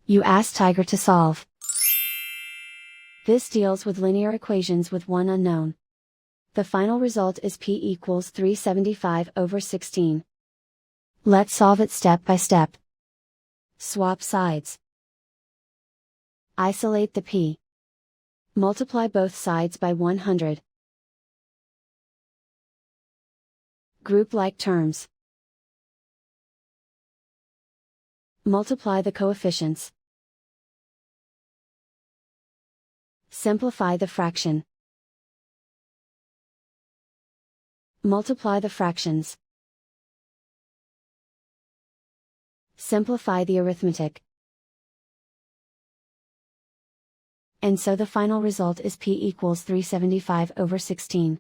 You ask Tiger to solve. This deals with linear equations with one unknown. The final result is p equals 375/16. Let's solve it step by step. Swap sides. Isolate the p. Multiply both sides by 100. Group like terms. Multiply the coefficients. Simplify the fraction. Multiply the fractions. Simplify the arithmetic. And so the final result is p equals 375/16.